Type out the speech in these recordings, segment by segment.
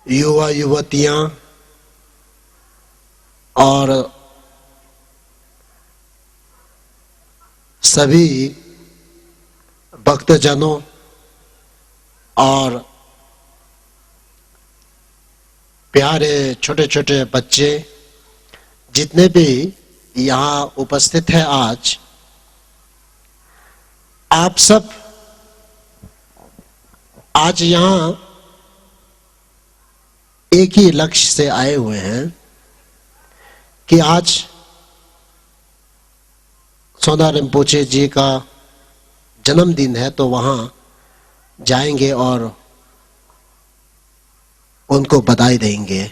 युवा युवतियां और सभी भक्तजनों और प्यारे छोटे छोटे बच्चे जितने भी यहाँ उपस्थित हैं आज, आप सब आज यहाँ एक ही लक्ष्य से आए हुए हैं कि आज सोना रिम्पोचे जी का जन्मदिन है, तो वहां जाएंगे और उनको बधाई देंगे।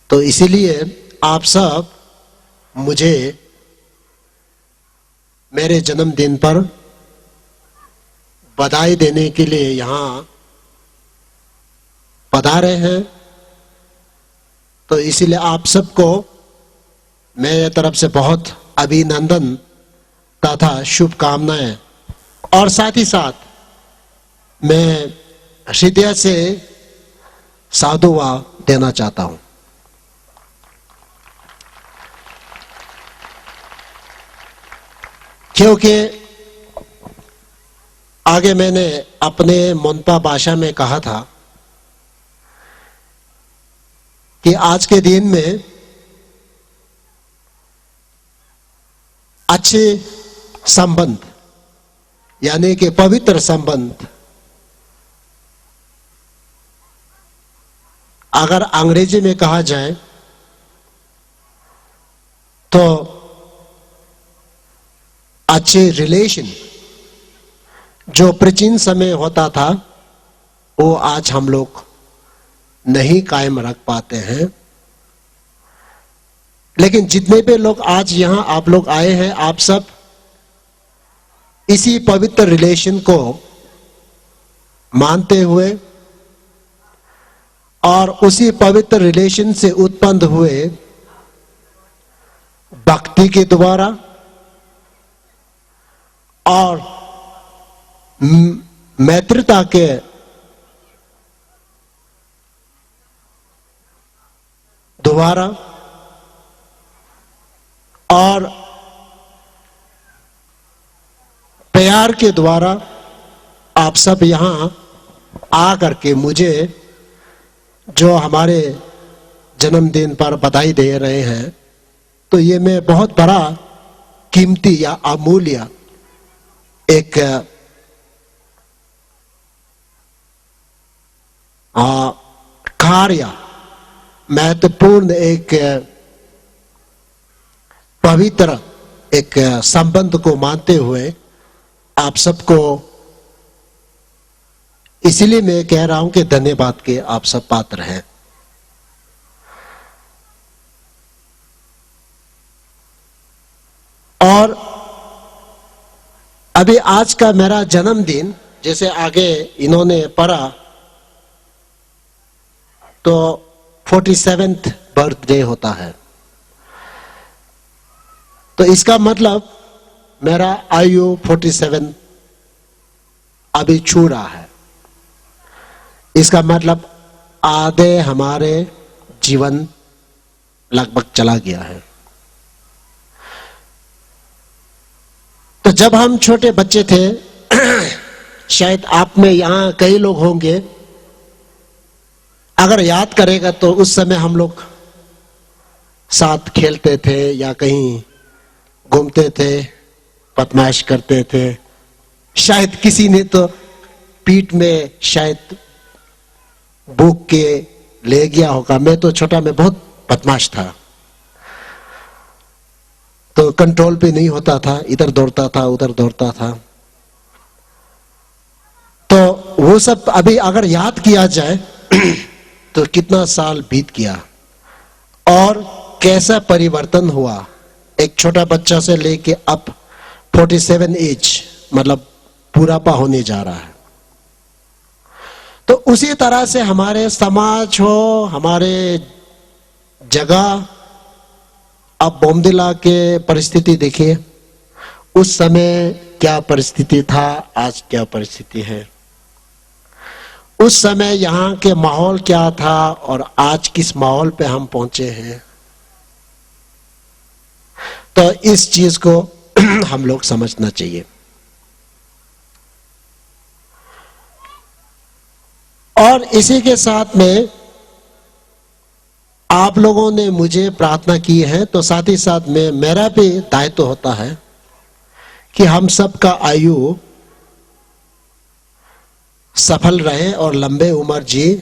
तो इसीलिए आप सब मुझे मेरे जन्मदिन पर बधाई देने के लिए यहाँ पधारे हैं। तो इसीलिए आप सबको मेरे तरफ से बहुत अभिनंदन तथा शुभकामनाएं, और साथ ही साथ मैं हृदय से साधुवाद देना चाहता हूं, क्योंकि आगे मैंने अपने मोन्पा भाषा में कहा था कि आज के दिन में अच्छे संबंध यानी कि पवित्र संबंध, अगर अंग्रेजी में कहा जाए तो अच्छे रिलेशन जो प्राचीन समय होता था वो आज हम लोग नहीं कायम रख पाते हैं। लेकिन जितने भी लोग आज यहां आप लोग आए हैं, आप सब इसी पवित्र रिलेशन को मानते हुए और उसी पवित्र रिलेशन से उत्पन्न हुए भक्ति के द्वारा और मैत्रिता के द्वारा और प्यार के द्वारा आप सब यहां आकर के मुझे जो हमारे जन्मदिन पर बधाई दे रहे हैं, तो ये मैं बहुत बड़ा कीमती या अमूल्य एक कार्य, महत्वपूर्ण एक पवित्र एक संबंध को मानते हुए आप सबको इसलिए मैं कह रहा हूं कि धन्यवाद के आप सब पात्र हैं। और अभी आज का मेरा जन्मदिन जैसे आगे इन्होंने पढ़ा तो 47th बर्थडे होता है। तो इसका मतलब मेरा आयु 47 अभी छू रहा है। इसका मतलब आधे हमारे जीवन लगभग चला गया है। तो जब हम छोटे बच्चे थे शायद आप में यहां कई लोग होंगे, अगर याद करेगा तो उस समय हम लोग साथ खेलते थे या कहीं घूमते थे, बदमाश करते थे। शायद किसी ने तो पीठ में शायद भूख के ले गया होगा। मैं तो छोटा में बहुत बदमाश था, तो कंट्रोल पे नहीं होता था, इधर दौड़ता था उधर दौड़ता था। तो वो सब अभी अगर याद किया जाए तो कितना साल बीत गया और कैसा परिवर्तन हुआ। एक छोटा बच्चा से लेके अब 47 एज, मतलब बुढ़ापा होने जा रहा है। तो उसी तरह से हमारे समाज हो, हमारे जगह, अब बोमदिला के परिस्थिति देखिए, उस समय क्या परिस्थिति था, आज क्या परिस्थिति है। उस समय यहाँ के माहौल क्या था और आज किस माहौल पे हम पहुंचे हैं, तो इस चीज को हम लोग समझना चाहिए। और इसी के साथ में आप लोगों ने मुझे प्रार्थना की है, तो साथ ही साथ में मेरा भी दायित्व होता है कि हम सब का आयु सफल रहे और लंबे उम्र जी,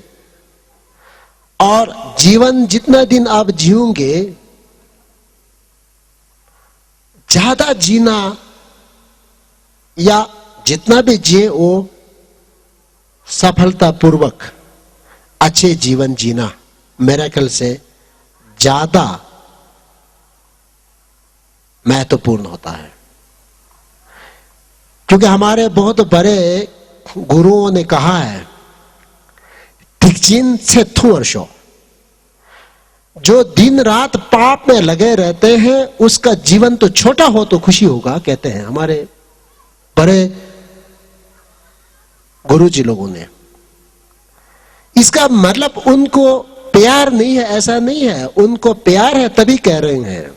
और जीवन जितना दिन आप जियोगे ज्यादा जीना, या जितना भी जिए वो सफलतापूर्वक अच्छे जीवन जीना मेरे ख्याल से ज्यादा महत्वपूर्ण होता है। क्योंकि हमारे बहुत बड़े गुरुओं ने कहा है, दिग्जिन से वर्षों, जो दिन रात पाप में लगे रहते हैं उसका जीवन तो छोटा हो तो खुशी होगा, कहते हैं हमारे बड़े गुरुजी लोगों ने। इसका मतलब उनको प्यार नहीं है ऐसा नहीं है, उनको प्यार है तभी कह रहे हैं।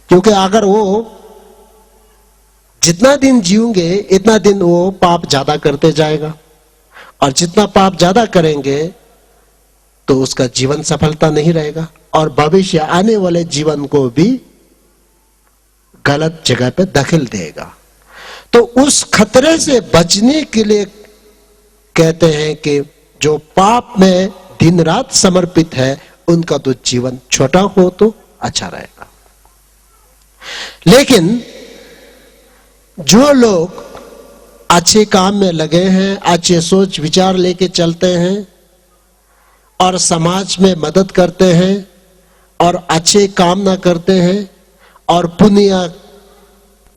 क्योंकि अगर वो जितना दिन जिएंगे इतना दिन वो पाप ज्यादा करते जाएगा, और जितना पाप ज्यादा करेंगे तो उसका जीवन सफलता नहीं रहेगा, और भविष्य आने वाले जीवन को भी गलत जगह पे दखल देगा। तो उस खतरे से बचने के लिए कहते हैं कि जो पाप में दिन रात समर्पित है उनका तो जीवन छोटा हो तो अच्छा रहेगा। लेकिन जो लोग अच्छे काम में लगे हैं, अच्छे सोच विचार लेके चलते हैं और समाज में मदद करते हैं और अच्छे कामना करते हैं और पुण्य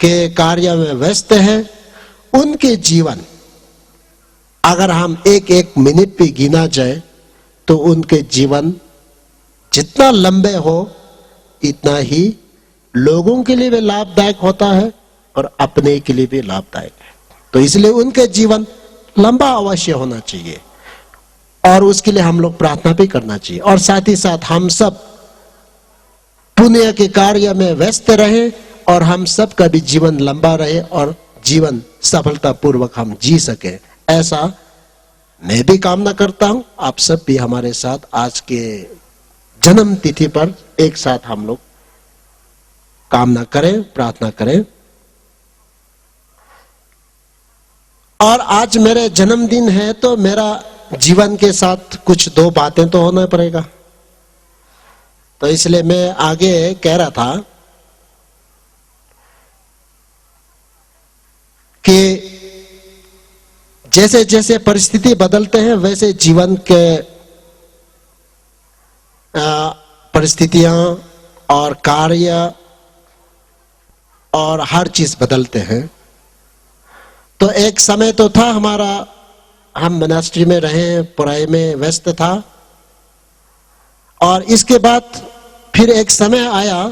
के कार्य में व्यस्त हैं, उनके जीवन अगर हम एक एक मिनट भी गिना जाए तो उनके जीवन जितना लंबे हो इतना ही लोगों के लिए भी लाभदायक होता है और अपने के लिए भी लाभदायक है। तो इसलिए उनके जीवन लंबा अवश्य होना चाहिए, और उसके लिए हम लोग प्रार्थना भी करना चाहिए। और साथ ही साथ हम सब पुण्य के कार्य में व्यस्त रहे और हम सब का भी जीवन लंबा रहे और जीवन सफलतापूर्वक हम जी सके, ऐसा मैं भी कामना करता हूं। आप सब भी हमारे साथ आज के जन्म तिथि पर एक साथ हम लोग कामना करें, प्रार्थना करें। और आज मेरे जन्मदिन है तो मेरा जीवन के साथ कुछ दो बातें तो होना पड़ेगा। तो इसलिए मैं आगे कह रहा था कि जैसे जैसे परिस्थिति बदलते हैं वैसे जीवन के परिस्थितियां और कार्य और हर चीज बदलते हैं। तो एक समय तो था हमारा, हम मोनास्ट्री में रहे, पढ़ाई में व्यस्त था, और इसके बाद फिर एक समय आया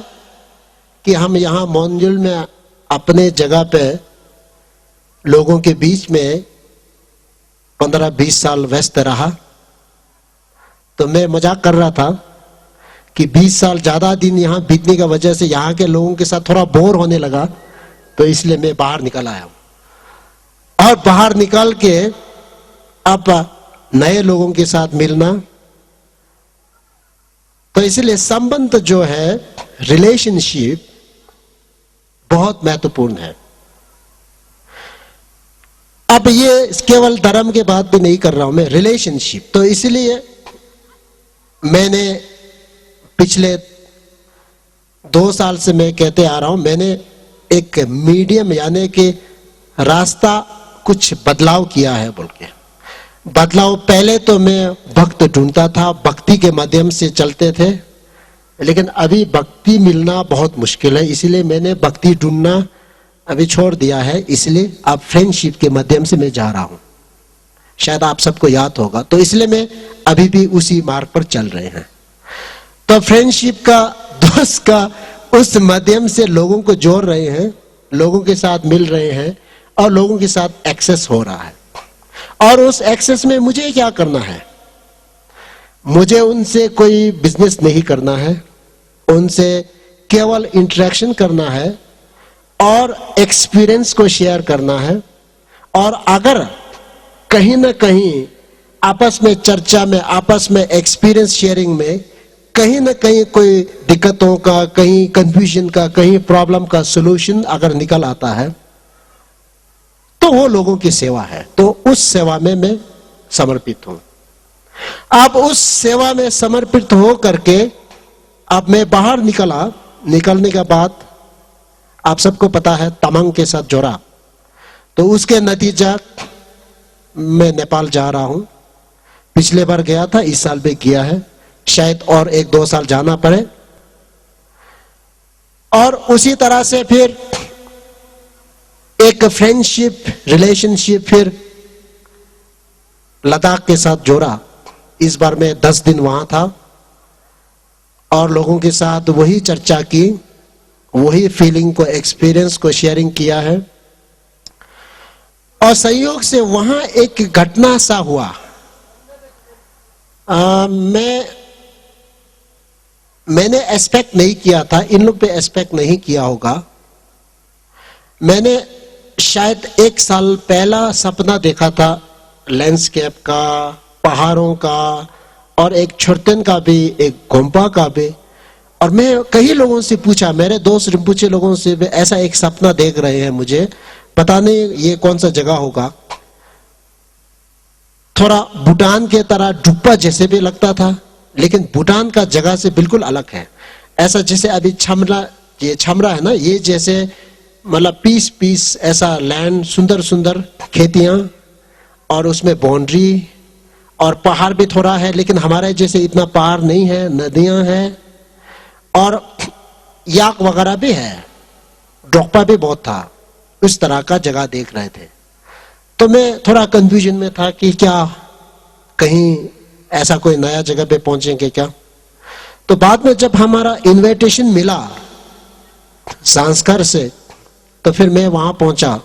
कि हम यहाँ मोंजुल में अपने जगह पे लोगों के बीच में 15-20 साल व्यस्त रहा। तो मैं मजाक कर रहा था कि 20 साल ज्यादा दिन यहाँ बीतने की वजह से यहाँ के लोगों के साथ थोड़ा बोर होने लगा, तो इसलिए मैं बाहर निकल आया। और बाहर निकल के अब नए लोगों के साथ मिलना, तो इसलिए संबंध जो है, रिलेशनशिप बहुत महत्वपूर्ण है। अब ये केवल धर्म के बात भी नहीं कर रहा हूं मैं, रिलेशनशिप। तो इसलिए मैंने पिछले 2 साल से मैं कहते आ रहा हूं, मैंने एक मीडियम यानी कि रास्ता कुछ बदलाव किया है बोल के। बदलाव, पहले तो मैं भक्त ढूंढता था, भक्ति के माध्यम से चलते थे, लेकिन अभी भक्ति मिलना बहुत मुश्किल है, इसलिए मैंने भक्ति ढूंढना अभी छोड़ दिया है। इसलिए अब फ्रेंडशिप के माध्यम से मैं जा रहा हूं, शायद आप सबको याद होगा। तो इसलिए मैं अभी भी उसी मार्ग पर चल रहे हैं। तो फ्रेंडशिप का, दोस्त का, उस माध्यम से लोगों को जोड़ रहे हैं, लोगों के साथ मिल रहे हैं और लोगों के साथ एक्सेस हो रहा है। और उस एक्सेस में मुझे क्या करना है? मुझे उनसे कोई बिजनेस नहीं करना है, उनसे केवल इंटरेक्शन करना है और एक्सपीरियंस को शेयर करना है। और अगर कहीं ना कहीं आपस में चर्चा में, आपस में एक्सपीरियंस शेयरिंग में कहीं ना कहीं कोई दिक्कतों का, कहीं कंफ्यूजन का, कहीं प्रॉब्लम का सॉल्यूशन अगर निकल आता है तो वो लोगों की सेवा है। तो उस सेवा में मैं समर्पित हूं। अब उस सेवा में समर्पित हो करके अब मैं बाहर निकला। निकलने के बाद आप सबको पता है तमंग के साथ जोड़ा, तो उसके नतीजा मैं नेपाल जा रहा हूं। पिछले बार गया था, इस साल भी किया है, शायद और 1-2 साल जाना पड़े। और उसी तरह से फिर एक फ्रेंडशिप रिलेशनशिप फिर लद्दाख के साथ जोड़ा। इस बार मैं 10 दिन वहां था और लोगों के साथ वही चर्चा की, वही फीलिंग को, एक्सपीरियंस को शेयरिंग किया है। और संयोग से वहां एक घटना सा हुआ। मैंने एक्सपेक्ट नहीं किया था, इन लोग पे एक्सपेक्ट नहीं किया होगा। मैंने शायद 1 साल पहला सपना देखा था लैंडस्केप का, पहाड़ों का और एक छोटन का भी, एक गोम्पा का भी। और मैं कई लोगों से पूछा, मेरे दोस्त रिम्पुचे लोगों से भी ऐसा एक सपना देख रहे हैं, मुझे पता नहीं ये कौन सा जगह होगा। थोड़ा भूटान के तरह डुब्बा जैसे भी लगता था, लेकिन भूटान का जगह से बिल्कुल अलग है। ऐसा जैसे अभी ये छमरा है ना, ये जैसे मतलब पीस पीस ऐसा लैंड, सुंदर सुंदर खेतियां और उसमें बाउंड्री और पहाड़ भी थोड़ा है, लेकिन हमारे जैसे इतना पहाड़ नहीं है, नदियां हैं और याक वगैरह भी है, डोकपा भी बहुत था। उस तरह का जगह देख रहे थे। तो मैं थोड़ा कंफ्यूजन में था कि क्या कहीं ऐसा कोई नया जगह पे पहुंचेंगे क्या। तो बाद में जब हमारा इनविटेशन मिला सांस्कर से, तो फिर मैं वहां पहुंचा।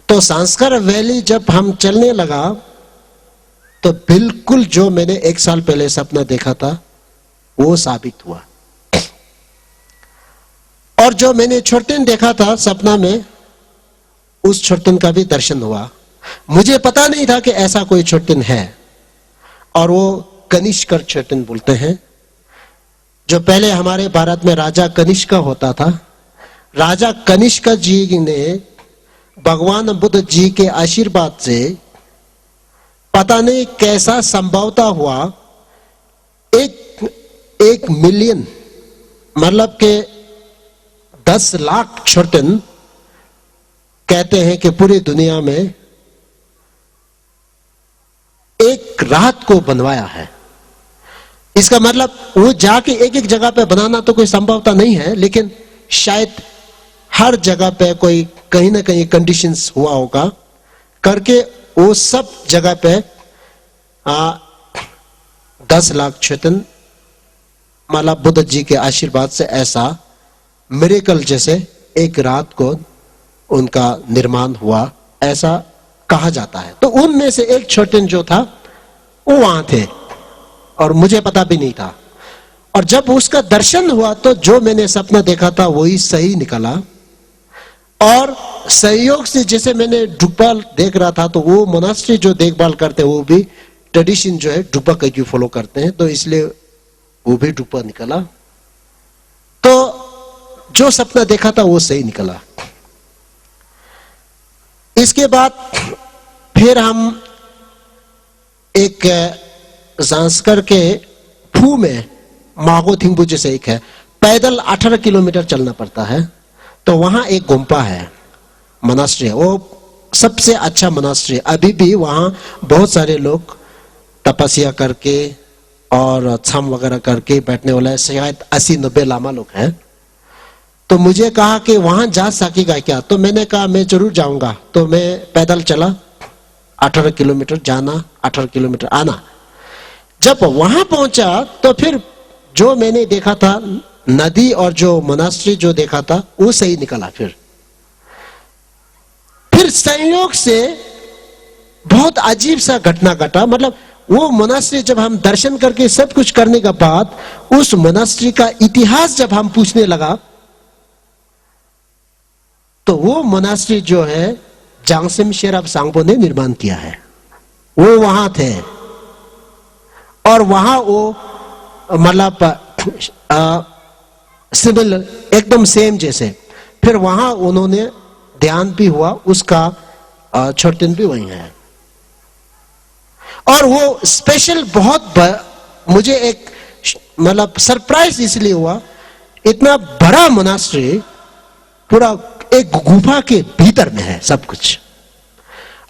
तो सांस्कर वैली जब हम चलने लगा तो बिल्कुल जो मैंने 1 साल पहले सपना देखा था वो साबित हुआ। और जो मैंने छोटन देखा था सपना में, उस छोटन का भी दर्शन हुआ। मुझे पता नहीं था कि ऐसा कोई छोटन है, और वो कनिष्कर छोटन बोलते हैं। जो पहले हमारे भारत में राजा कनिष्क होता था, राजा कनिष्क जी ने भगवान बुद्ध जी के आशीर्वाद से पता नहीं कैसा संभवता हुआ, 1 मिलियन मतलब के 10 लाख छोटन कहते हैं कि पूरी दुनिया में एक रात को बनवाया है। इसका मतलब वो जाके एक जगह पे बनाना तो कोई संभवता नहीं है, लेकिन शायद हर जगह पे कोई कहीं ना कहीं कंडीशंस हुआ होगा करके वो सब जगह पे 10 लाख छोटन मतलब बुद्ध जी के आशीर्वाद से ऐसा मिरेकल जैसे एक रात को उनका निर्माण हुआ, ऐसा कहा जाता है। तो उनमें से एक छोटन जो था वो वहां थे और मुझे पता भी नहीं था। और जब उसका दर्शन हुआ तो जो मैंने सपना देखा था वही सही निकला। और सहयोग से जैसे मैंने डुब्बा देख रहा था, तो वो मोनास्ट्री जो देखभाल करते हैं वो भी ट्रेडिशन जो है डुब्बा का फॉलो करते हैं, तो इसलिए वो भी डुब्बा निकला। तो जो सपना देखा था वो सही निकला। इसके बाद फिर हम एक सांस्कर के फू में मागो थिंगबू जैसे एक है, पैदल 18 किलोमीटर चलना पड़ता है। तो वहां एक गुम्पा है, मनास्ट्री है, वो सबसे अच्छा मनास्ट्री। अभी भी वहां बहुत सारे लोग तपस्या करके और छम वगैरह करके बैठने वाला है, शायद 80-90 लामा लोग हैं। तो मुझे कहा कि वहां जा सकेगा क्या, तो मैंने कहा मैं जरूर जाऊंगा। तो मैं पैदल चला, 18 किलोमीटर जाना, 18 किलोमीटर आना। जब वहां पहुंचा तो फिर जो मैंने देखा था नदी और जो मोनास्ट्री जो देखा था वो सही निकला। फिर संयोग से बहुत अजीब सा घटना घटा। मतलब वो मोनास्ट्री जब हम दर्शन करके सब कुछ करने के बाद उस मोनास्ट्री का इतिहास जब हम पूछने लगा, तो वो मोनास्ट्री जो है जांगसेम शेरप सांगपो ने निर्माण किया है। वो वहां थे और वहां वो मतलब सिमिलर एकदम सेम जैसे। फिर वहां उन्होंने ध्यान भी हुआ, उसका छोटन भी वही है। और वो स्पेशल बहुत मुझे एक मतलब सरप्राइज इसलिए हुआ, इतना बड़ा मोनास्ट्री पूरा एक गुफा के भीतर में है सब कुछ,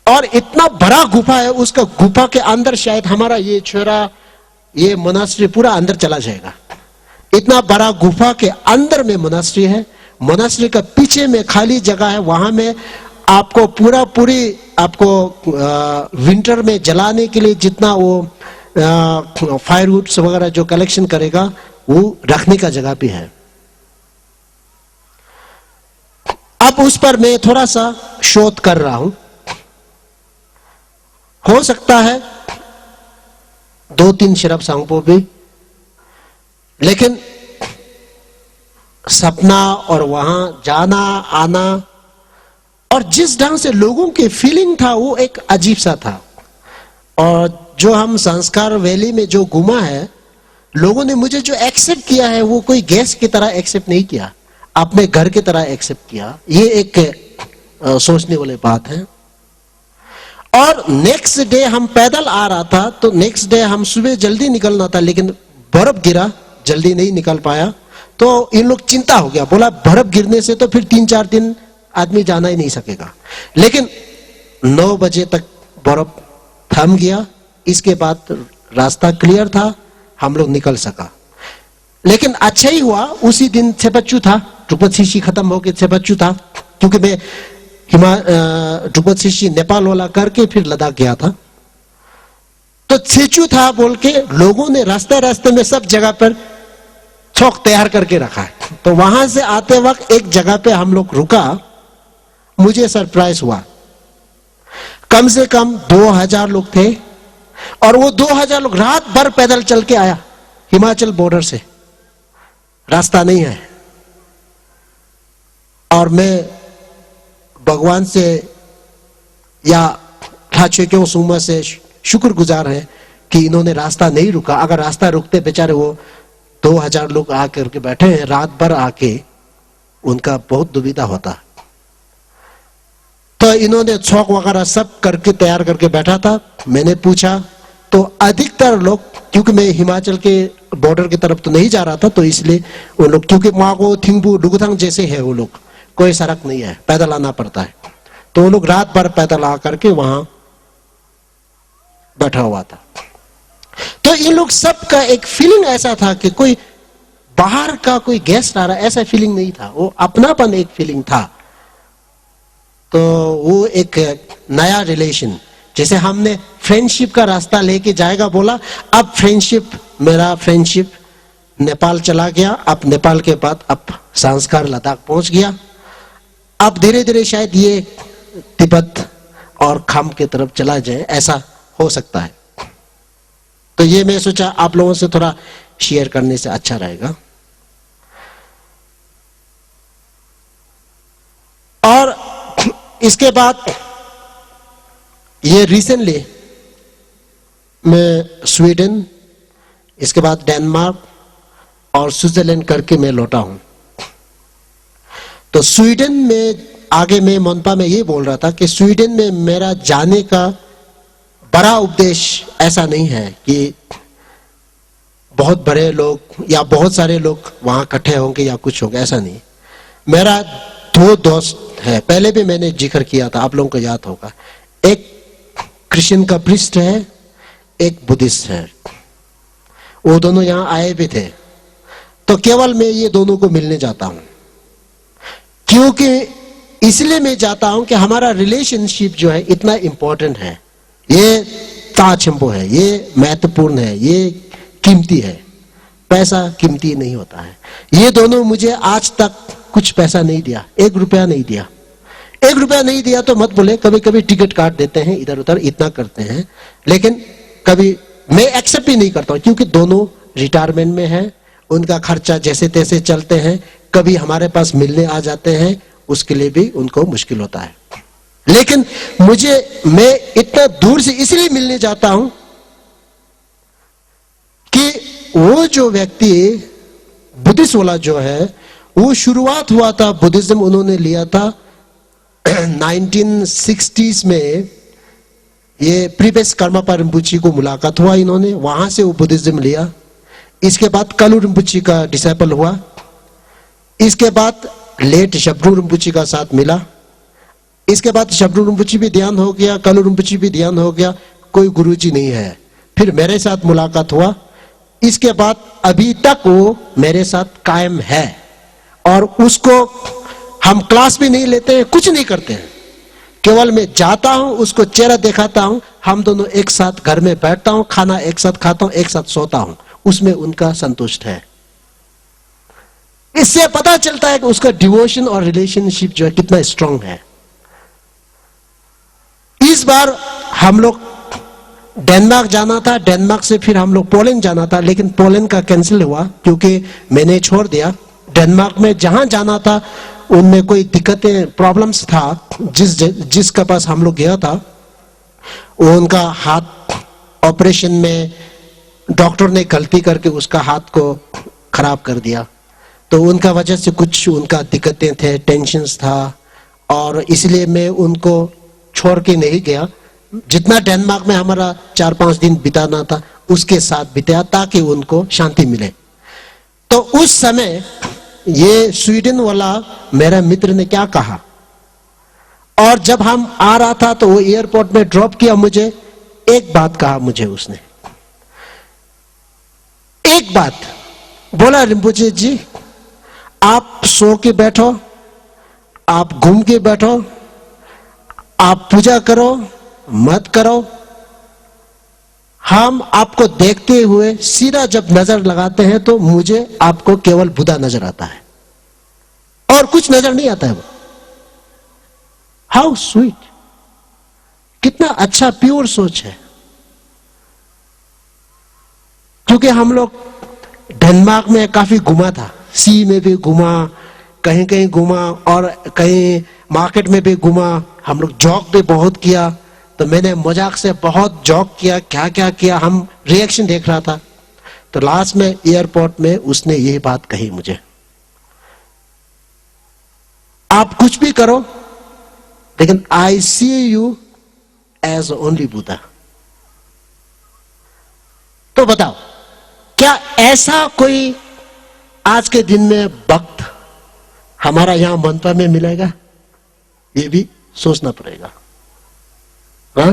और इतना बड़ा गुफा है, उसका गुफा के अंदर शायद हमारा ये छोरा ये मोनास्ट्री पूरा अंदर चला जाएगा। इतना बड़ा गुफा के अंदर में मोनास्ट्री है। मोनास्ट्री का पीछे में खाली जगह है, वहां में आपको पूरी आपको विंटर में जलाने के लिए जितना वो फायरवुड्स वगैरह जो कलेक्शन करेगा वो रखने का जगह भी है। अब उस पर मैं थोड़ा सा शोध कर रहा हूं। हो सकता है 2-3 शेरप सांगपो भी, लेकिन सपना और वहां जाना आना और जिस ढंग से लोगों की फीलिंग था वो एक अजीब सा था। और जो हम संस्कार वैली में जो घूमा है, लोगों ने मुझे जो एक्सेप्ट किया है वो कोई गेस्ट की तरह एक्सेप्ट नहीं किया, अपने घर की तरह एक्सेप्ट किया। ये एक सोचने वाली बात है। और नेक्स्ट डे हम पैदल आ रहा था, तो नेक्स्ट डे हम सुबह जल्दी निकलना था, लेकिन बर्फ गिरा, जल्दी नहीं निकल पाया। तो इन लोग चिंता हो गया, बोला बर्फ गिरने से तो फिर 3-4 दिन आदमी जाना ही नहीं सकेगा। लेकिन 9 बजे तक बर्फ थम गया। इसके बाद रास्ता क्लियर था, हम लोग निकल सका। लेकिन अच्छा ही हुआ, उसी दिन छेपच्चू था, ड्रुपद शिशी खत्म होके छेपच्चू था, क्योंकि मैं ड्रुपद शिशी नेपाल वाला करके फिर लद्दाख गया था। तो छेचू था बोल के लोगों ने रास्ते रास्ते में सब जगह पर चौक तैयार करके रखा है। तो वहां से आते वक्त एक जगह पे हम लोग रुका, मुझे सरप्राइज हुआ। कम से कम 2000 लोग थे, और वो 2000 लोग रात भर पैदल चल के आया हिमाचल बॉर्डर से, रास्ता नहीं है। और मैं भगवान से या क्यों सुमा से शुक्रगुजार है कि इन्होंने रास्ता नहीं रुका। अगर रास्ता रुकते बेचारे वो 2000 लोग आकर के बैठे हैं रात भर आके, उनका बहुत दुविधा होता। तो इन्होंने चौक वगैरह सब करके तैयार करके बैठा था। मैंने पूछा तो अधिकतर लोग, क्योंकि मैं हिमाचल के बॉर्डर की तरफ तो नहीं जा रहा था, तो इसलिए वो लोग, क्योंकि वहां को थिंगबू डुगथंग जैसे है, वो लोग कोई सड़क नहीं है, पैदल आना पड़ता है। तो वो लोग रात भर पैदल आकर के वहां बैठा हुआ था। तो इन लोग सबका एक फीलिंग ऐसा था कि कोई बाहर का कोई गेस्ट आ रहा, ऐसा फीलिंग नहीं था, वो अपनापन एक फीलिंग था। तो वो एक नया रिलेशन, जैसे हमने फ्रेंडशिप का रास्ता लेके जाएगा बोला, अब मेरा फ्रेंडशिप नेपाल चला गया। अब नेपाल के बाद अब संस्कार लद्दाख पहुंच गया। अब धीरे धीरे शायद ये तिब्बत और खम की तरफ चला जाए, ऐसा हो सकता है। तो ये मैं सोचा आप लोगों से थोड़ा शेयर करने से अच्छा रहेगा। और इसके बाद ये रिसेंटली मैं स्वीडन, इसके बाद डेनमार्क और स्विट्जरलैंड करके मैं लौटा हूं। तो स्वीडन में आगे मैं मनपा में ये बोल रहा था कि स्वीडन में मेरा जाने का बड़ा उद्देश्य ऐसा नहीं है कि बहुत बड़े लोग या बहुत सारे लोग वहां इकट्ठे होंगे या कुछ होंगे, ऐसा नहीं। मेरा 2 दोस्त है, पहले भी मैंने जिक्र किया था, आप लोगों को याद होगा। एक क्रिश्चियन का प्रीस्ट है, एक बुद्धिस्ट है। वो दोनों यहां आए भी थे। तो केवल मैं ये दोनों को मिलने जाता हूं, क्योंकि इसलिए मैं जाता हूं कि हमारा रिलेशनशिप जो है इतना इंपॉर्टेंट है, ये ताचंपो है, ये महत्वपूर्ण है, ये कीमती है। पैसा कीमती नहीं होता है। ये दोनों मुझे आज तक कुछ पैसा नहीं दिया, 1 रुपया नहीं दिया। 1 रुपया नहीं दिया तो मत बोले, कभी कभी टिकट काट देते हैं इधर उधर, इतना करते हैं, लेकिन कभी मैं एक्सेप्ट ही नहीं करता हूं, क्योंकि दोनों रिटायरमेंट में है, उनका खर्चा जैसे तैसे चलते हैं, कभी हमारे पास मिलने आ जाते हैं, उसके लिए भी उनको मुश्किल होता है। लेकिन मैं इतना दूर से इसलिए मिलने जाता हूं कि वो जो व्यक्ति बुद्धिस्ट वाला जो है, वो शुरुआत हुआ था बुद्धिज्म उन्होंने लिया था 1960s में। ये प्रीवियस कर्मापा रिम्पोची को मुलाकात हुआ इन्होंने, वहां से वो बुद्धिज्म लिया। इसके बाद कालू रिम्पोची का डिसाइपल हुआ, इसके बाद लेट शब्रू रिम्पोची का साथ मिला, इसके बाद शब्रू रिम्पोची भी ध्यान हो गया, कालू रिम्पोची भी ध्यान हो गया, कोई गुरुजी नहीं है। फिर मेरे साथ मुलाकात हुआ, इसके बाद अभी तक वो मेरे साथ कायम है, और उसको हम क्लास भी नहीं लेते हैं, कुछ नहीं करते हैं, केवल मैं जाता हूं, उसको चेहरा दिखाता हूं, हम दोनों एक साथ घर में बैठता हूं, खाना एक साथ खाता हूं, एक साथ सोता हूं, उसमें उनका संतुष्ट है। इससे पता चलता है कि उसका डिवोशन और रिलेशनशिप जो है कितना स्ट्रांग है। इस बार हम लोग डेनमार्क जाना था, डेनमार्क से फिर हम लोग पोलैंड जाना था, लेकिन पोलैंड का कैंसिल हुआ क्योंकि मैंने छोड़ दिया। डेनमार्क में जहां जाना था उनमें कोई दिक्कतें, प्रॉब्लम्स था, जिसके पास हम लोग गया था वो उनका हाथ ऑपरेशन में डॉक्टर ने गलती करके उसका हाथ को खराब कर दिया, तो उनका वजह से कुछ उनका दिक्कतें थे, टेंशन्स था, और इसलिए मैं उनको छोड़ के नहीं गया। जितना डेनमार्क में हमारा 4-5 दिन बिताना था उसके साथ बिताया ताकि उनको शांति मिले। तो उस समय ये स्वीडन वाला मेरा मित्र ने क्या कहा, और जब हम आ रहा था तो वो एयरपोर्ट में ड्रॉप किया मुझे, एक बात कहा मुझे उसने, एक बात बोला, रिम्पोचे जी आप सो के बैठो, आप घूम के बैठो, आप पूजा करो मत करो, हम आपको देखते हुए सीधा जब नजर लगाते हैं तो मुझे आपको केवल बुद्धा नजर आता है और कुछ नजर नहीं आता है। वो हाउ स्वीट, कितना अच्छा प्योर सोच है। क्योंकि हम लोग डेनमार्क में काफी घुमा था, सी में भी घुमा, कहीं कहीं घुमा, और कहीं मार्केट में भी घुमा, हम लोग जॉक भी बहुत किया। तो मैंने मजाक से बहुत जॉक किया, क्या क्या किया, हम रिएक्शन देख रहा था। तो लास्ट में एयरपोर्ट में उसने यही बात कही मुझे, आप कुछ भी करो लेकिन आई सी यू एज ओनली बुद्धा। तो बताओ, क्या ऐसा कोई आज के दिन में वक्त हमारा यहां मंत्र में मिलेगा? ये भी सोचना पड़ेगा। हाँ?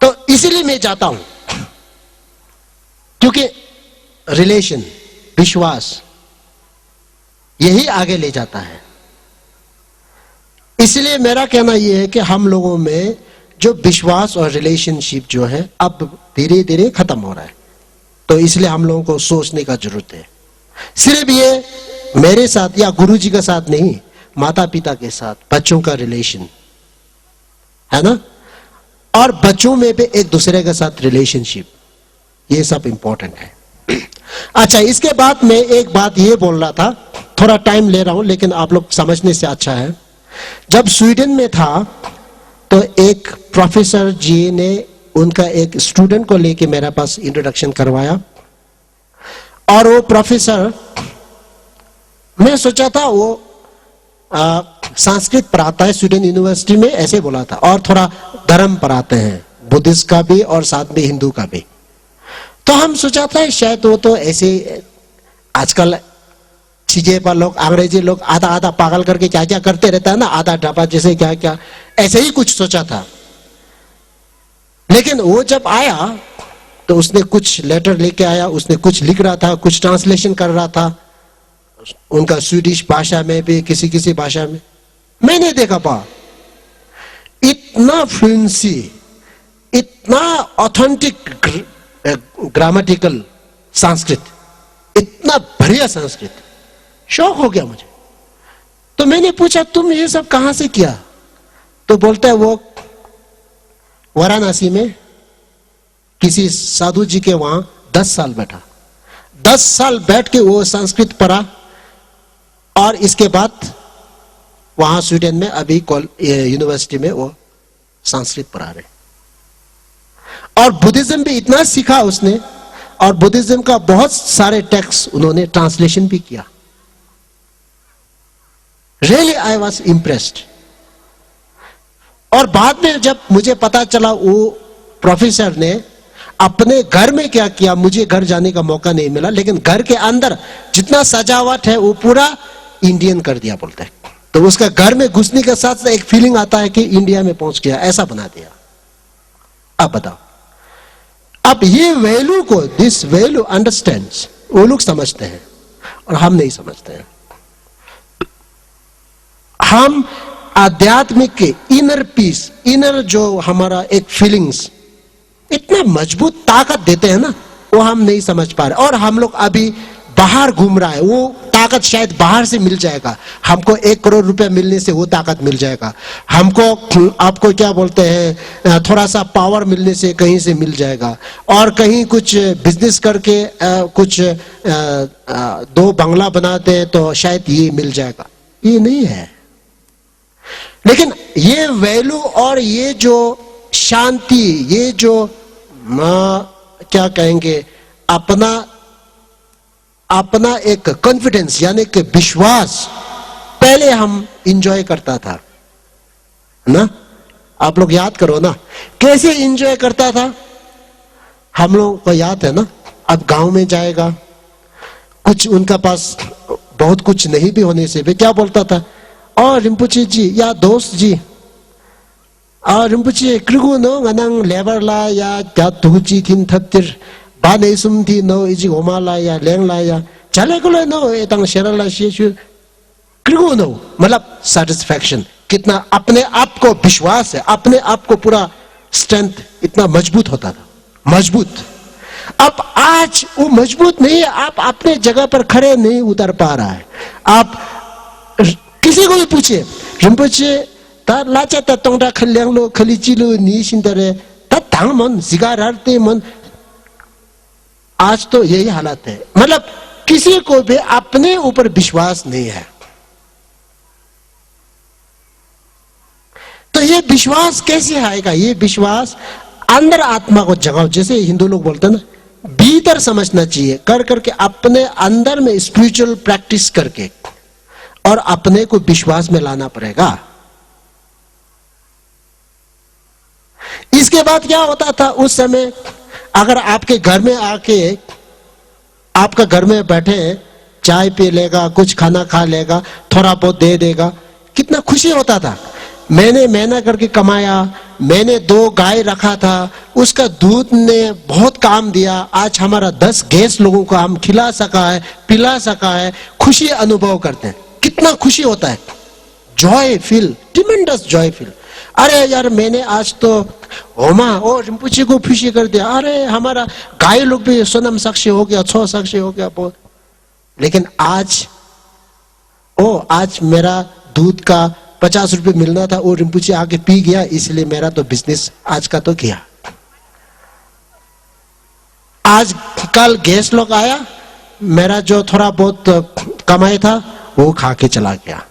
तो इसीलिए मैं जाता हूं, क्योंकि रिलेशन, विश्वास, यही आगे ले जाता है। इसलिए मेरा कहना यह है कि हम लोगों में जो विश्वास और रिलेशनशिप जो है अब धीरे धीरे खत्म हो रहा है। तो इसलिए हम लोगों को सोचने का जरूरत है। सिर्फ ये मेरे साथ या गुरुजी के साथ नहीं, माता पिता के साथ, बच्चों का रिलेशन है ना, और बच्चों में भी एक दूसरे के साथ रिलेशनशिप, ये सब इंपॉर्टेंट है। अच्छा, इसके बाद मैं एक बात ये बोल रहा था, थोड़ा टाइम ले रहा हूं लेकिन आप लोग समझने से अच्छा है। जब स्वीडन में था तो एक प्रोफेसर जी ने उनका एक स्टूडेंट को लेके मेरे पास इंट्रोडक्शन करवाया, और वो प्रोफेसर, मैं सोचा था वो संस्कृत पढ़ाता है स्वीडन यूनिवर्सिटी में, ऐसे बोला था, और थोड़ा धर्म पढ़ाते हैं, बुद्धिस्ट का भी और साथ में हिंदू का भी। तो हम सोचा था शायद वो तो ऐसे आजकल चीजें पर लोग, अंग्रेजी लोग आधा आधा पागल करके क्या क्या करते रहता है ना, आधा ढापा जैसे क्या क्या, ऐसे ही कुछ सोचा था। लेकिन वो जब आया तो उसने कुछ लेटर लेके आया, उसने कुछ लिख रहा था, कुछ ट्रांसलेशन कर रहा था, उनका स्वीडिश भाषा में भी, किसी किसी भाषा में। मैंने देखा पा इतना फ्लुएंसी, इतना ऑथेंटिक ग्रामेटिकल संस्कृत, इतना बढ़िया संस्कृत, शौक हो गया मुझे। तो मैंने पूछा तुम ये सब कहां से किया? तो बोलता है वो वाराणसी में किसी साधु जी के वहां 10 साल बैठा, 10 साल बैठ के वो संस्कृत पढ़ा और इसके बाद वहां स्वीडन में अभी यूनिवर्सिटी में वो संस्कृत पढ़ा रहे। और बुद्धिज्म भी इतना सीखा उसने, और बुद्धिज्म का बहुत सारे टेक्स्ट उन्होंने ट्रांसलेशन भी किया। Really I was impressed. और बाद में जब मुझे पता चला वो प्रोफेसर ने अपने घर में क्या किया, मुझे घर जाने का मौका नहीं मिला, लेकिन घर के अंदर जितना सजावट है वो पूरा इंडियन कर दिया बोलते हैं। तो उसका घर में घुसने के साथ एक फीलिंग आता है कि इंडिया में पहुंच गया, ऐसा बना दिया। अब बताओ, अब ये वैल्यू को, दिस वैल्यू अंडरस्टैंड्स, वो लोग समझते हैं और हम नहीं समझते हैं। हम आध्यात्मिक के इनर पीस, इनर जो हमारा एक फीलिंग्स इतना मजबूत ताकत देते हैं ना, वो हम नहीं समझ पा रहे। और हम लोग अभी बाहर घूम रहा है, वो ताकत शायद बाहर से मिल जाएगा। हमको 1 करोड़ रुपए मिलने से वो ताकत मिल जाएगा। हमको, आपको क्या बोलते हैं, थोड़ा सा पावर मिलने से कहीं से मिल जाएगा। और कहीं कुछ बिजनेस करके कुछ 2 बंगला बनाते हैं तो शायद ये मिल जाएगा। ये नहीं है। लेकिन ये वैल्यू और ये जो शांति, ये जो क्या कहेंगे, अपना एक कॉन्फिडेंस यानी कि विश्वास पहले हम इंजॉय करता था ना। आप लोग याद करो ना, कैसे इंजॉय करता था। हम लोग को याद है ना। अब गांव में जाएगा, कुछ उनका पास बहुत कुछ नहीं भी होने से वे क्या बोलता था, और रिम्पुची जी या दोस्त जी, और रिम्पुची कृगु नो गनंग लेबर ला या क्या तुची थिन थप्तिर बाने सुम थी नो इजी होमाला या लेंगला या चले गुले नो एतंग शेरला शेशु कृगु नो, मतलब सेटिस्फैक्शन। कितना अपने आप को विश्वास है, अपने आप को पूरा स्ट्रेंथ इतना मजबूत होता था, मजबूत। अब आज वो मजबूत नहीं है। आप अपने जगह पर खड़े नहीं उतर पा रहा है। आप किसी को भी पूछिए, रिम्पोचे ता लाचा ता तोंगडा खल्यांगलो खलीचिलो नी सिंतरे ता तांग मन सिगार हरते मन। आज तो यही हालत है, मतलब किसी को भी अपने ऊपर विश्वास नहीं है। तो ये विश्वास कैसे आएगा? ये विश्वास अंदर आत्मा को जगाओ, जैसे हिंदू लोग बोलते हैं ना, भीतर समझना चाहिए, कर करके अपने अंदर में स्पिरिचुअल प्रैक्टिस करके और अपने को विश्वास में लाना पड़ेगा। इसके बाद क्या होता था उस समय, अगर आपके घर में आके, आपका घर में बैठे चाय पी लेगा, कुछ खाना खा लेगा, थोड़ा बहुत दे देगा, कितना खुशी होता था। मैंने मेहनत करके कमाया, मैंने 2 गाय रखा था, उसका दूध ने बहुत काम दिया, आज हमारा 10 गैस लोगों को हम खिला सका है, पिला सका है, खुशी अनुभव करते हैं। कितना खुशी होता है, Joy feel, tremendous Joy feel. अरे यार मैंने आज तो होमा और रिम्पुची को खुशी कर दिया, अरे हमारा गाय लोग भी सोनम साक्षी हो गया, 6 साक्षी हो गया, बहुत। लेकिन आज मेरा दूध का 50 रुपए मिलना था, वो रिम्पुची आके पी गया, इसलिए मेरा तो बिजनेस आज का तो गया। आज कल गैस लोग आया, मेरा जो थोड़ा बहुत कमाई था वो खा के चला गया।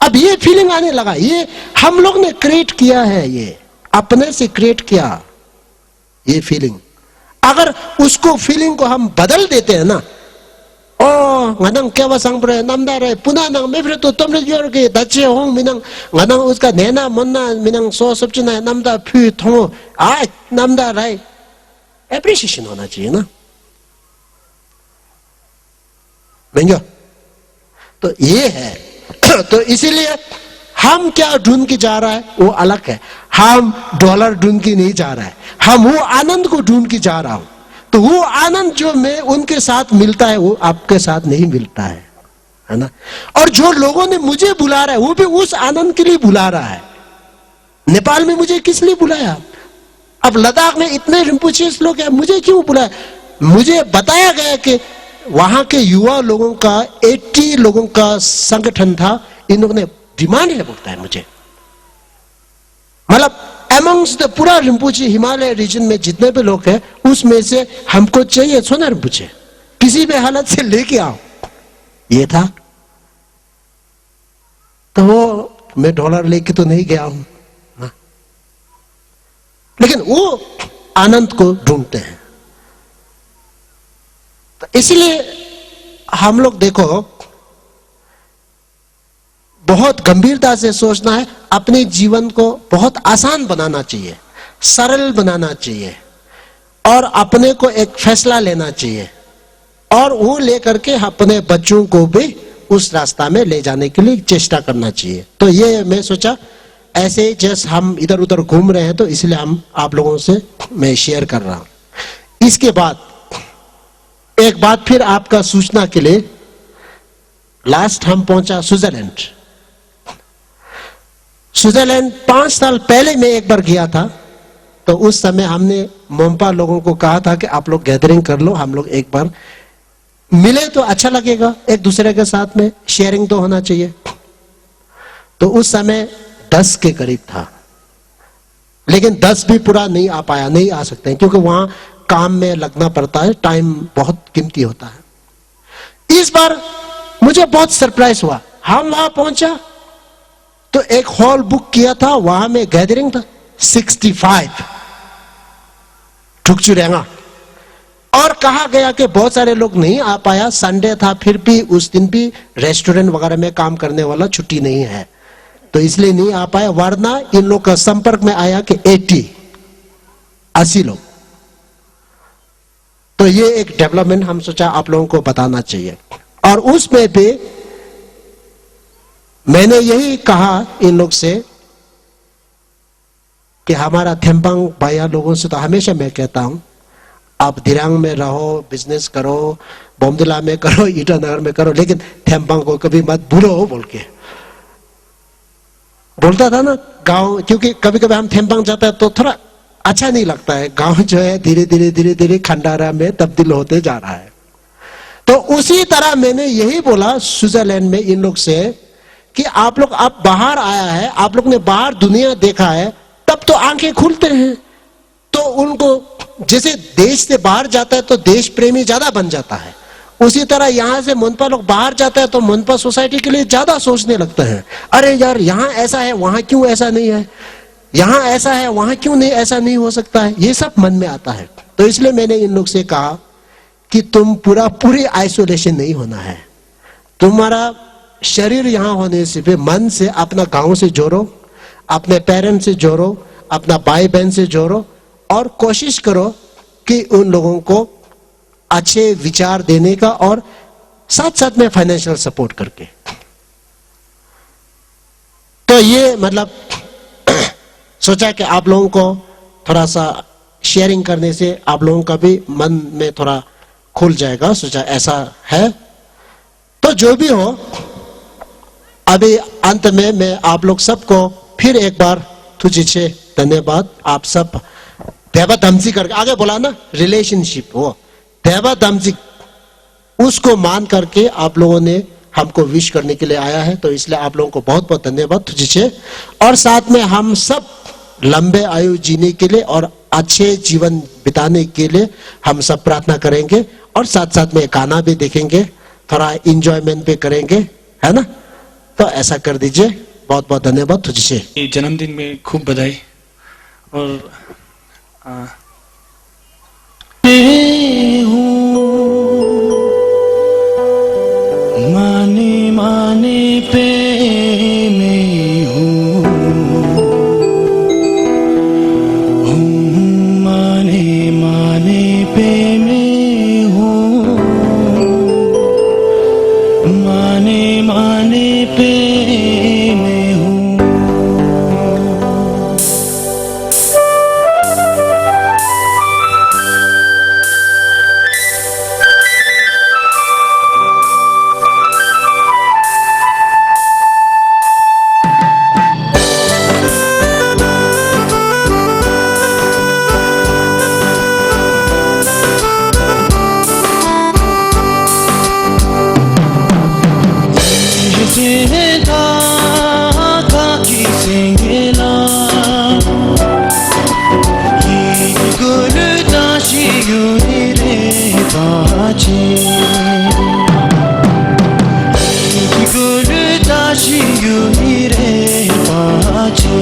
अब ये फीलिंग आने लगा, ये हम लोग ने क्रिएट किया है, ये अपने से क्रिएट किया ये फीलिंग। अगर उसको फीलिंग को हम बदल देते हैं ना, ओ गनंग क्या वसंग पर नमदारे पुना नंग में फिर तो तुमने जोर के दच्चे होंग मिनंग गनंग उसका नेना मुन्ना मिनंग सो सब चुना नमदा फिर थो आ नमदा राय, एप्रिसिएशन होना चाहिए ना। बेंजो तो ये है। तो इसीलिए हम क्या ढूंढ के जा रहा है वो अलग है। हम डॉलर ढूंढ के नहीं जा रहा है, हम वो आनंद को ढूंढ के जा रहा हूं। तो वो आनंद जो मैं उनके साथ मिलता है वो आपके साथ नहीं मिलता है ना। और जो लोगों ने मुझे बुला रहा है वो भी उस आनंद के लिए बुला रहा है। नेपाल में मुझे किस लिए बुलाया? अब लद्दाख में इतने रिम्पुचीस लोग हैं, मुझे क्यों बुलाया? मुझे बताया गया कि वहां के युवा लोगों का 80 लोगों का संगठन था। इन लोगों ने डिमांड है बोलता है मुझे, मतलब एमंग्स द पूरा रिम्पोचे हिमालय रीजन में जितने भी लोग हैं उसमें से हमको चाहिए सोना रिम्पोचे, किसी भी हालत से लेके आओ, ये था। तो वो मैं डॉलर लेके तो नहीं गया हूं ना, लेकिन वो आनंद को ढूंढते हैं। तो इसलिए हम लोग देखो बहुत गंभीरता से सोचना है, अपने जीवन को बहुत आसान बनाना चाहिए, सरल बनाना चाहिए और अपने को एक फैसला लेना चाहिए और वो लेकर के अपने बच्चों को भी उस रास्ता में ले जाने के लिए चेष्टा करना चाहिए। तो ये मैं सोचा ऐसे जैसे हम इधर उधर घूम रहे हैं तो इसलिए हम आप लोगों से मैं शेयर कर रहा हूं। इसके बाद एक बात फिर आपका सूचना के लिए, लास्ट हम पहुंचा स्विट्जरलैंड। स्विट्जरलैंड 5 साल पहले मैं एक बार गया था। तो उस समय हमने मोम्पा लोगों को कहा था कि आप लोग गैदरिंग कर लो, हम लोग एक बार मिले तो अच्छा लगेगा, एक दूसरे के साथ में शेयरिंग तो होना चाहिए। तो उस समय 10 के करीब था, लेकिन 10 भी पूरा नहीं आ पाया, नहीं आ सकते हैं क्योंकि वहां काम में लगना पड़ता है, टाइम बहुत कीमती होता है। इस बार मुझे बहुत सरप्राइज हुआ, हम वहां पहुंचा तो एक हॉल बुक किया था, वहां में गैदरिंग था 65 ठुकचुरेंगा, और कहा गया कि बहुत सारे लोग नहीं आ पाया, संडे था, फिर भी उस दिन भी रेस्टोरेंट वगैरह में काम करने वाला छुट्टी नहीं है तो इसलिए नहीं आ पाया, वरना इन लोग का संपर्क में आया कि 80 लोग। तो ये एक डेवलपमेंट हम सोचा आप लोगों को बताना चाहिए। और उसमें भी मैंने यही कहा इन लोग से कि हमारा थेम्पांग भाइया लोगों से तो हमेशा मैं कहता हूं आप दिरांग में रहो, बिजनेस करो, बोमदिला में करो, ईटानगर में करो, लेकिन थेम्पांग को कभी मत भूलो बोल के बोलता था ना गांव। क्योंकि कभी कभी हम थेम्पांग जाते हैं तो थोड़ा अच्छा नहीं लगता है, गांव जो है धीरे धीरे खंडारा में तब्दील होते जा रहा है। तो उसी तरह मैंने यही बोला स्विट्जरलैंड में इन लोग से कि आप लोग अब बाहर आया है, आप लोग ने बाहर दुनिया देखा है, तब तो आंखें खुलते हैं। तो उनको जैसे देश से बाहर जाता है तो देश प्रेमी ज्यादा बन जाता है, उसी तरह यहां से मोनपा लोग बाहर जाता है तो मोनपा सोसाइटी के लिए ज्यादा सोचने लगते हैं। अरे यार यहां ऐसा है, वहां क्यों ऐसा नहीं है, यहां ऐसा है, वहां क्यों नहीं ऐसा नहीं हो सकता है, ये सब मन में आता है। तो इसलिए मैंने इन लोग से कहा कि तुम पूरी आइसोलेशन नहीं होना है, तुम्हारा शरीर यहां होने से भी मन से अपना गांव से जोड़ो, अपने पेरेंट्स से जोड़ो, अपना भाई बहन से जोड़ो और कोशिश करो कि उन लोगों को अच्छे विचार देने का और साथ साथ में फाइनेंशियल सपोर्ट करके। तो ये मतलब सोचा कि आप लोगों को थोड़ा सा शेयरिंग करने से आप लोगों का भी मन में थोड़ा खुल जाएगा, सोचा ऐसा है। तो जो भी हो, अभी अंत में मैं आप लोग सबको फिर एक बार तुझे धन्यवाद। आप सब देवा धमसी करके आगे बोला ना, रिलेशनशिप हो देवा धमसी, उसको मान करके आप लोगों ने हमको विश करने के लिए आया है। तो इसलिए आप लोगों को बहुत बहुत धन्यवाद तुझे। और साथ में हम सब लंबे आयु जीने के लिए और अच्छे जीवन बिताने के लिए हम सब प्रार्थना करेंगे और साथ साथ में गाना भी देखेंगे, थोड़ा इंजॉयमेंट भी करेंगे, है ना। तो ऐसा कर दीजिए। बहुत बहुत धन्यवाद तुझे। जन्मदिन में खूब बधाई। और माने माने पे मैं हूँ, माने माने पे मैं हूँ, माने माने पे मैं हूँ। रे पाछे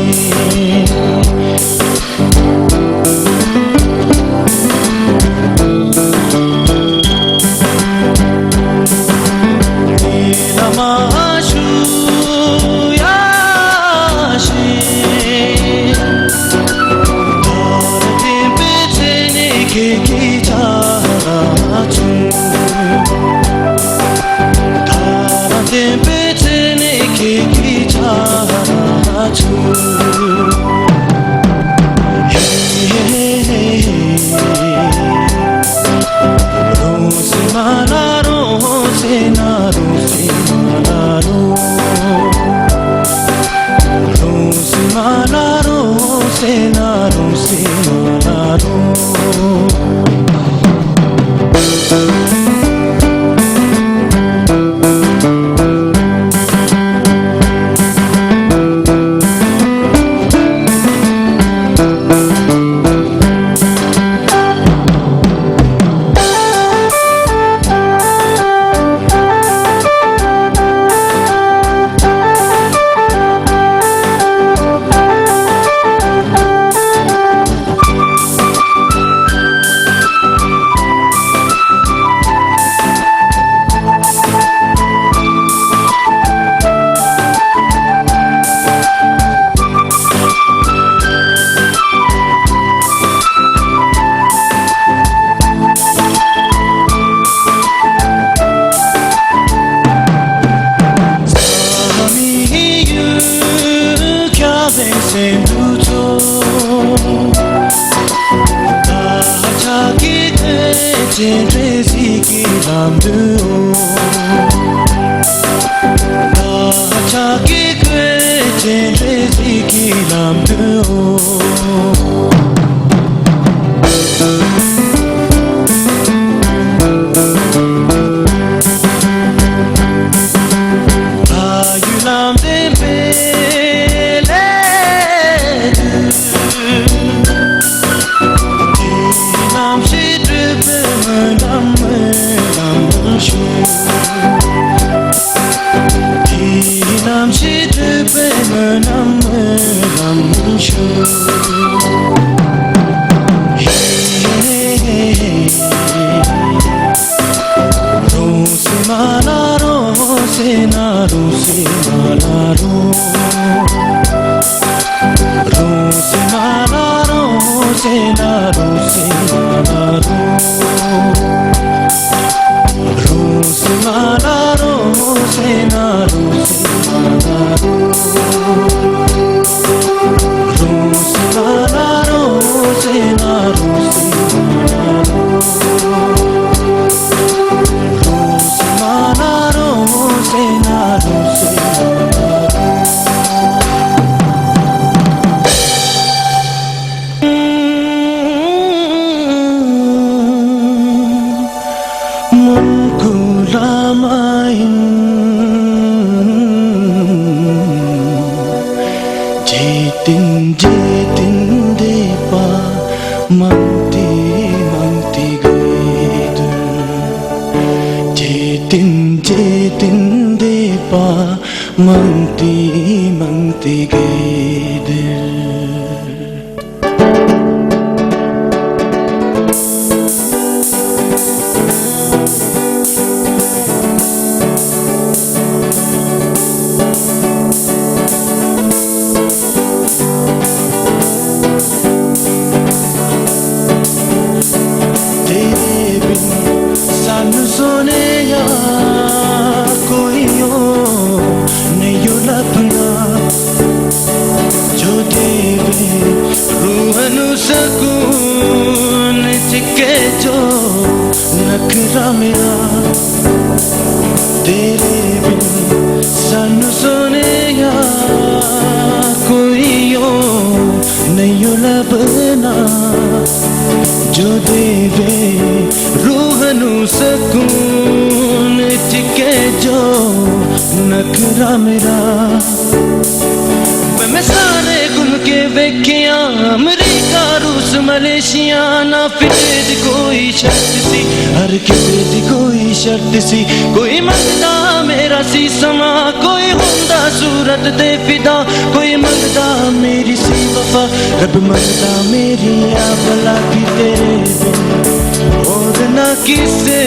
मैं सारे घूम के वेखिया अमरीका रूस मलेशिया ना फिरे दी कोई शर्त सी हर किसे दी कोई शर्त सी कोई मंगदा मेरा सी समा कोई हुंदा सूरत दे फिदा कोई मंगदा मेरी सी वफा रब मंगदा मेरी आ भला की तेरे बिन और ना किसे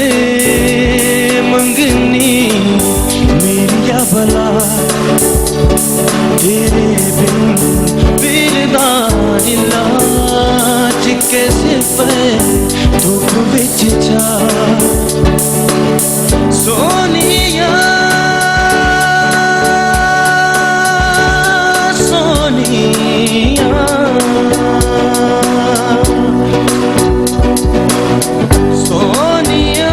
मंगनी मेरी आ भला तेरे बिन बिरदा इलाज कैसे पे धुप विच जा सोनिया सोनिया सोनिया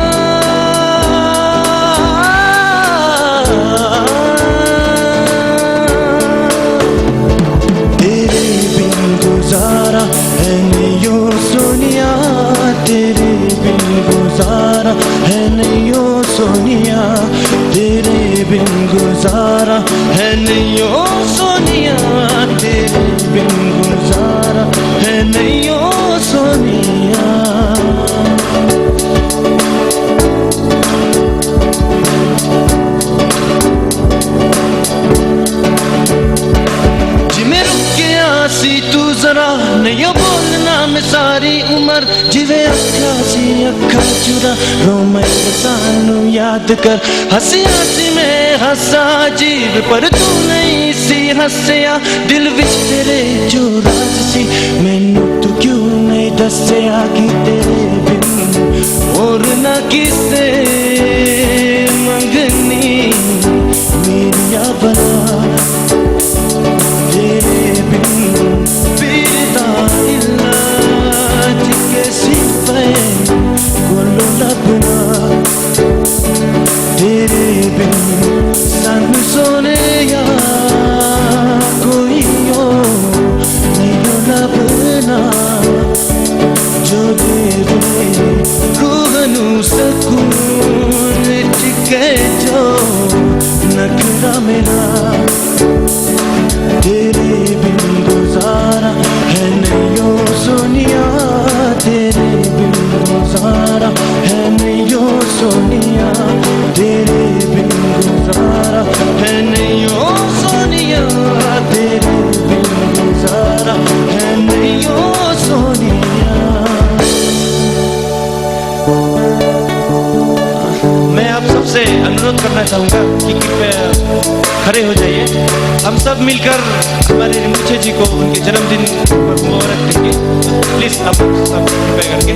तेरे बिन गुजारा है नहीं ओ सोनिया तेरे बिन गुजारा है नहीं ओ सोनिया तेरे बिन गुजारा है नहीं ओ सोनिया तेरे बिन गुजारा है नहीं ओ सोनिया जिमें रुक गया सी तू जरा नहीं बोलना मैं सारी उम्र जिवे अखा सी अखा चुरा रोमन सानू याद कर हंसी हंसी में हंसा जीव पर तू नहीं सी हंसया दिल विच तेरे जो राज सी मैनू तू क्यों नहीं दसया कि तेरे बिन और ना किसे मंगनी मेरी आ भला तेरे बिन बिरदा इलाज कैसी पे कोलो लबना तेरे बिन सन सोने या कोई हो नहीं लबना जो देवे रूहनू सकून टिके जो नखरा मेरा तेरे बिन गुजारा है नहीं ओ सोनिया तेरे बिन गुजारा है नहीं ओ सोनिया तेरे बिन गुजारा है नहीं ओ सोनिया तेरे बिन गुजारा है नहीं ओ सोनिया मैं आप सबसे अनुरोध करना चाहूँगा कि कृपया खड़े हो जाइए हम सब मिलकर हमारे रिमुचे जी को उनके जन्मदिन पर मुबारक देंगे प्लीज आप सब कृपया करके